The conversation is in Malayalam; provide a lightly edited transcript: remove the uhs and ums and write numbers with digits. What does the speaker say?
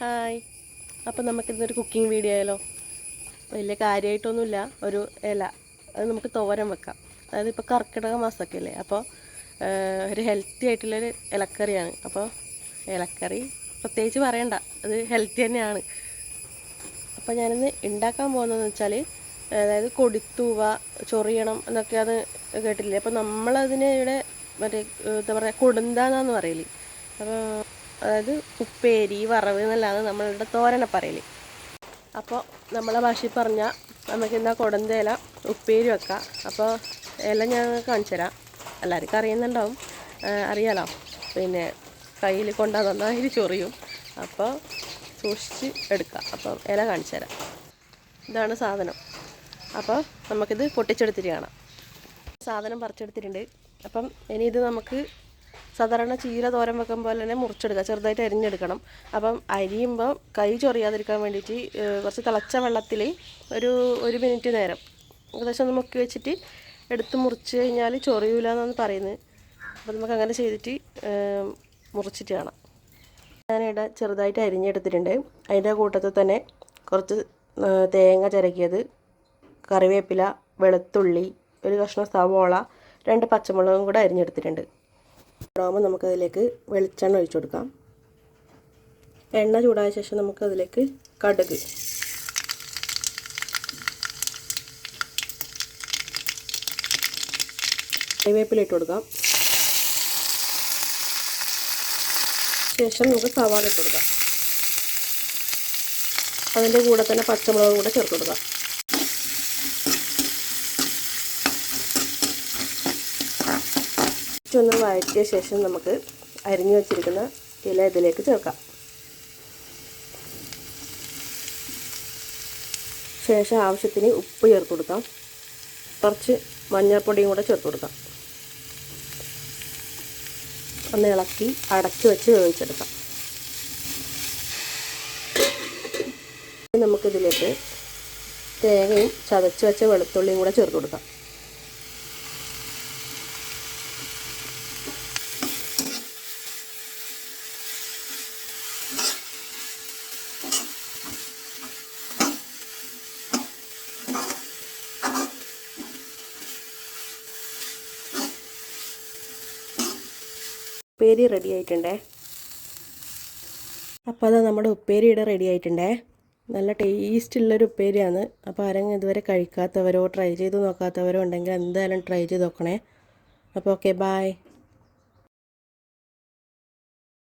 ഹായ്. അപ്പോൾ നമുക്കിന്നൊരു കുക്കിംഗ് വീഡിയോ ആയാലോ? വലിയ കാര്യമായിട്ടൊന്നുമില്ല, ഒരു ഇല അത് നമുക്ക് തോരൻ വെക്കാം. അതായത് ഇപ്പോൾ കർക്കിടക മാസമൊക്കെ അല്ലേ, അപ്പോൾ ഒരു ഹെൽത്തി ആയിട്ടുള്ളൊരു ഇലക്കറിയാണ്. അപ്പോൾ ഇലക്കറി പ്രത്യേകിച്ച് പറയണ്ട, അത് ഹെൽത്തി തന്നെയാണ്. അപ്പോൾ ഞാനിന്ന് ഉണ്ടാക്കാൻ പോകുന്നതെന്ന് വെച്ചാൽ, അതായത് കൊടിത്തൂവ ചൊറിയണം എന്നൊക്കെ അത് കേട്ടില്ലേ. അപ്പോൾ നമ്മളതിന് ഇവിടെ മറ്റേ എന്താ പറയുക, കൊടുന്താന്നാന്ന് പറയല്. അപ്പോൾ അതായത് ഉപ്പേരി വറവ് എന്നല്ലാതെ നമ്മളുടെ തോരന പറയല്. അപ്പോൾ നമ്മളെ ഭാഷയിൽ പറഞ്ഞാൽ നമുക്കിന്നാ കൊടന്ത ഇല ഉപ്പേരി വെക്കാം. അപ്പോൾ ഇല ഞാൻ കാണിച്ചു തരാം. എല്ലാവർക്കും അറിയുന്നുണ്ടാവും, അറിയാലോ. പിന്നെ കയ്യിൽ കൊണ്ടാൽ നന്നായി ചൊറിയും, അപ്പോൾ സൂക്ഷിച്ച് എടുക്കാം. അപ്പം ഇല കാണിച്ചു തരാം. ഇതാണ് സാധനം. അപ്പോൾ നമുക്കിത് പൊട്ടിച്ചെടുത്തിട്ട് കാണാം. സാധനം പറിച്ചെടുത്തിട്ടുണ്ട്. അപ്പം ഇനി ഇത് നമുക്ക് സാധാരണ ചീര തോരൻ വെക്കും പോലെ തന്നെ മുറിച്ചെടുക്കുക, ചെറുതായിട്ട് അരിഞ്ഞെടുക്കണം. അപ്പം അരിയുമ്പോൾ കൈ ചൊറിയാതിരിക്കാൻ വേണ്ടിയിട്ട് കുറച്ച് തിളച്ച വെള്ളത്തിൽ ഒരു മിനിറ്റ് നേരം ഏകദേശം ഒന്ന് മുക്കി വെച്ചിട്ട് എടുത്ത് മുറിച്ച് കഴിഞ്ഞാൽ ചൊറിയൂല എന്നാണ് പറയുന്നത്. അപ്പോൾ നമുക്ക് അങ്ങനെ ചെയ്തിട്ട് മുറിച്ചിട്ട് കാണാം. ഞാനിവിടെ ചെറുതായിട്ട് അരിഞ്ഞെടുത്തിട്ടുണ്ട്. അതിൻ്റെ കൂട്ടത്തിൽ തന്നെ കുറച്ച് തേങ്ങ ചിരകിയത്, കറിവേപ്പില, വെളുത്തുള്ളി, ഒരു കഷ്ണം സവോള, 2 പച്ചമുളകും കൂടെ അരിഞ്ഞെടുത്തിട്ടുണ്ട്. ഇടാകുമ്പോൾ നമുക്കതിലേക്ക് വെളിച്ചെണ്ണ ഒഴിച്ചു കൊടുക്കാം. എണ്ണ ചൂടായ ശേഷം നമുക്കതിലേക്ക് കടുക്, കറിവേപ്പില ഇട്ട് കൊടുക്കാം. ശേഷം നമുക്ക് സവാള ഇട്ട് കൊടുക്കാം. അതിൻ്റെ കൂടെ തന്നെ പച്ചമുളകും കൂടെ ചേർത്ത് കൊടുക്കാം. ഒന്ന് വഴറ്റിയ ശേഷം നമുക്ക് അരിഞ്ഞു വച്ചിരിക്കുന്ന ഇല ഇതിലേക്ക് ചേർക്കാം. ശേഷം ആവശ്യത്തിന് ഉപ്പ് ചേർത്ത് കൊടുക്കാം. കുറച്ച് മഞ്ഞൾപ്പൊടിയും കൂടെ ചേർത്ത് കൊടുക്കാം. ഒന്ന് ഇളക്കി അടച്ചു വെച്ച് വേവിച്ചെടുക്കാം. നമുക്കിതിലേക്ക് തേങ്ങയും ചതച്ച് വെച്ച വെളുത്തുള്ളിയും കൂടെ ചേർത്ത് കൊടുക്കാം. ഉപ്പേരി റെഡി ആയിട്ടുണ്ടേ. അപ്പോൾ അത് നമ്മുടെ ഉപ്പേരി ഇവിടെ റെഡി ആയിട്ടുണ്ടേ. നല്ല ടേസ്റ്റുള്ളൊരു ഉപ്പേരിയാണ്. അപ്പോൾ ആരെങ്കിലും ഇതുവരെ കഴിക്കാത്തവരോ ട്രൈ ചെയ്ത് നോക്കാത്തവരോ ഉണ്ടെങ്കിൽ എന്തായാലും ട്രൈ ചെയ്ത് നോക്കണേ. അപ്പോൾ ഓക്കെ, ബായ്.